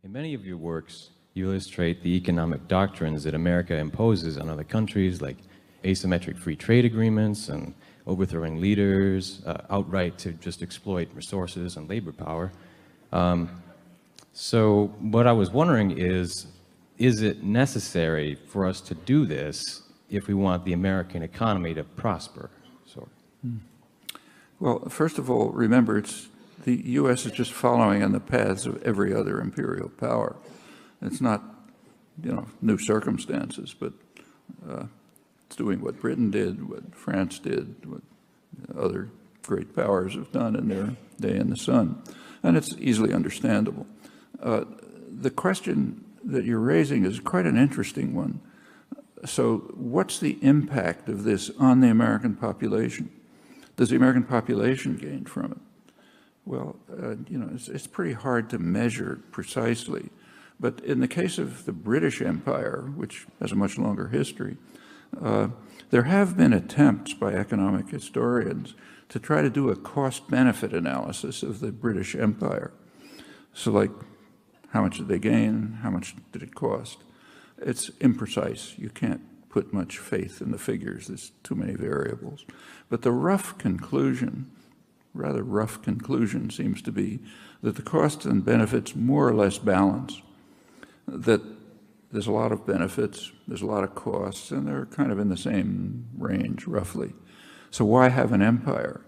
In many of your works, you illustrate the economic doctrines that America imposes on other countries, like asymmetric free trade agreements and overthrowing leaders, outright to just exploit resources and labor power. So what I was wondering is it necessary for us to do this if we want the American economy to prosper? Well, first of all, remember, the U.S. is just following in the paths of every other imperial power. It's not, new circumstances, but it's doing what Britain did, what France did, what other great powers have done in their day in the sun. And it's easily understandable. The question that you're raising is quite an interesting one. So what's the impact of this on the American population? Does the American population gain from it? Well, it's pretty hard to measure precisely. But in the case of the British Empire, which has a much longer history, there have been attempts by economic historians to try to do a cost-benefit analysis of the British Empire. So like, how much did they gain? How much did it cost? It's imprecise. You can't put much faith in the figures. There's too many variables. But the rather rough conclusion seems to be that the costs and benefits more or less balance, that there's a lot of benefits, there's a lot of costs, and they're kind of in the same range, roughly. So why have an empire?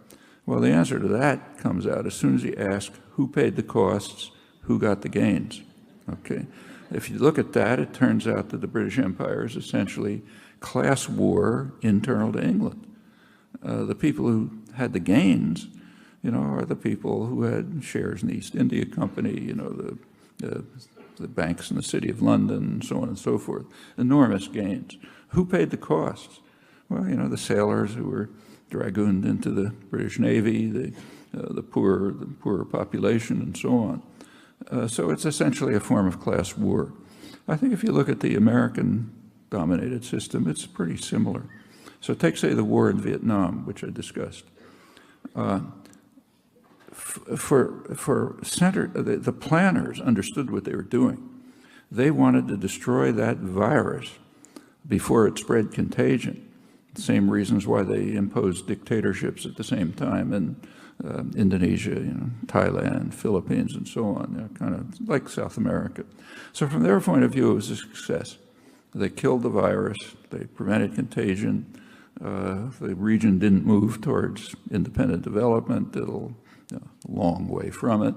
Well, the answer to that comes out as soon as you ask who paid the costs, who got the gains, okay? If you look at that, it turns out that the British Empire is essentially class war internal to England. The people who had the gains, are the people who had shares in the East India Company, the banks in the City of London, and so on and so forth. Enormous gains. Who paid the costs? Well, the sailors who were dragooned into the British Navy, the poorer population, and so on. So it's essentially a form of class war. I think if you look at the American-dominated system, it's pretty similar. So take, say, the war in Vietnam, which I discussed. The planners understood what they were doing. They wanted to destroy that virus before it spread contagion. The same reasons why they imposed dictatorships at the same time in Indonesia, Thailand, Philippines, and so on, kind of like South America. So from their point of view, it was a success. They killed the virus, they prevented contagion, the region didn't move towards independent development, a long way from it,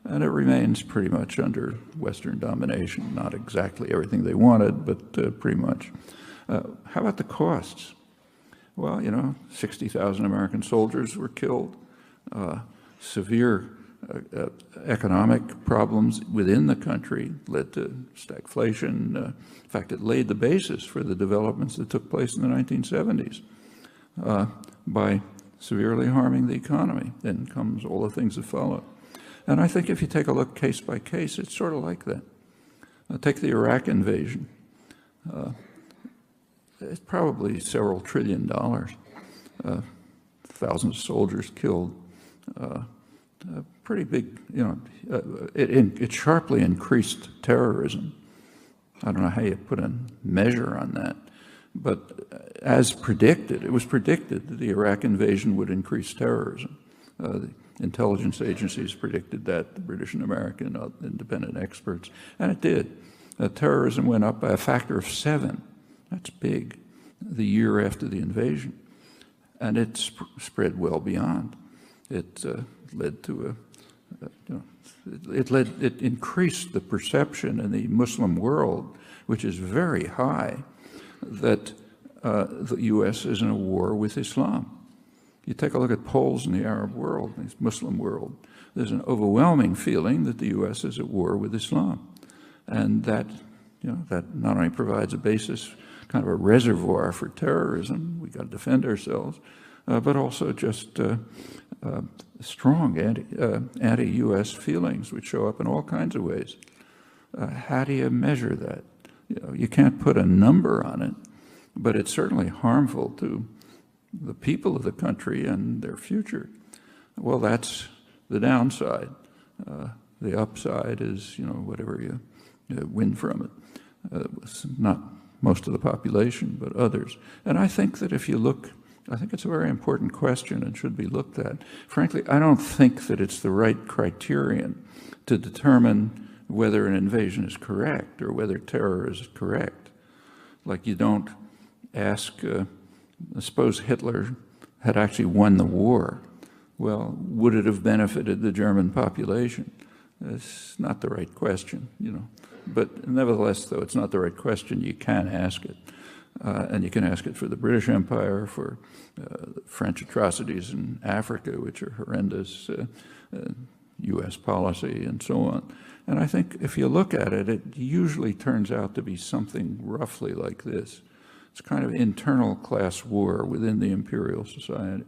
and it remains pretty much under Western domination. Not exactly everything they wanted, but pretty much. How about the costs? Well, 60,000 American soldiers were killed. Severe economic problems within the country led to stagflation. In fact, it laid the basis for the developments that took place in the 1970s by severely harming the economy. Then comes all the things that follow. And I think if you take a look case by case, it's sort of like that. Take the Iraq invasion. It's probably several $1 trillion. Thousands of soldiers killed. Pretty big, it sharply increased terrorism. I don't know how you put a measure on that, but as predicted, it was predicted that the Iraq invasion would increase terrorism. The intelligence agencies predicted that, the British and American independent experts, and it did. Terrorism went up by a factor of 7. That's big, the year after the invasion. And it spread well beyond. It led to it increased the perception in the Muslim world, which is very high, that the U.S. is in a war with Islam. You take a look at polls in the Arab world, the Muslim world, there's an overwhelming feeling that the U.S. is at war with Islam. And that not only provides a basis, kind of a reservoir for terrorism, we got to defend ourselves, but also just strong anti-U.S. feelings, which show up in all kinds of ways. How do you measure that? You can't put a number on it, but it's certainly harmful to the people of the country and their future. Well, that's the downside. The upside is, whatever you win from it. Not most of the population, but others. And I think that if you look, I think it's a very important question and should be looked at. Frankly, I don't think that it's the right criterion to determine whether an invasion is correct or whether terror is correct. Like you don't ask, suppose Hitler had actually won the war. Well, would it have benefited the German population? It's not the right question, But nevertheless, though, it's not the right question. You can ask it. And you can ask it for the British Empire, for French atrocities in Africa, which are horrendous, U.S. policy, and so on. And I think if you look at it, it usually turns out to be something roughly like this. It's kind of internal class war within the imperial society.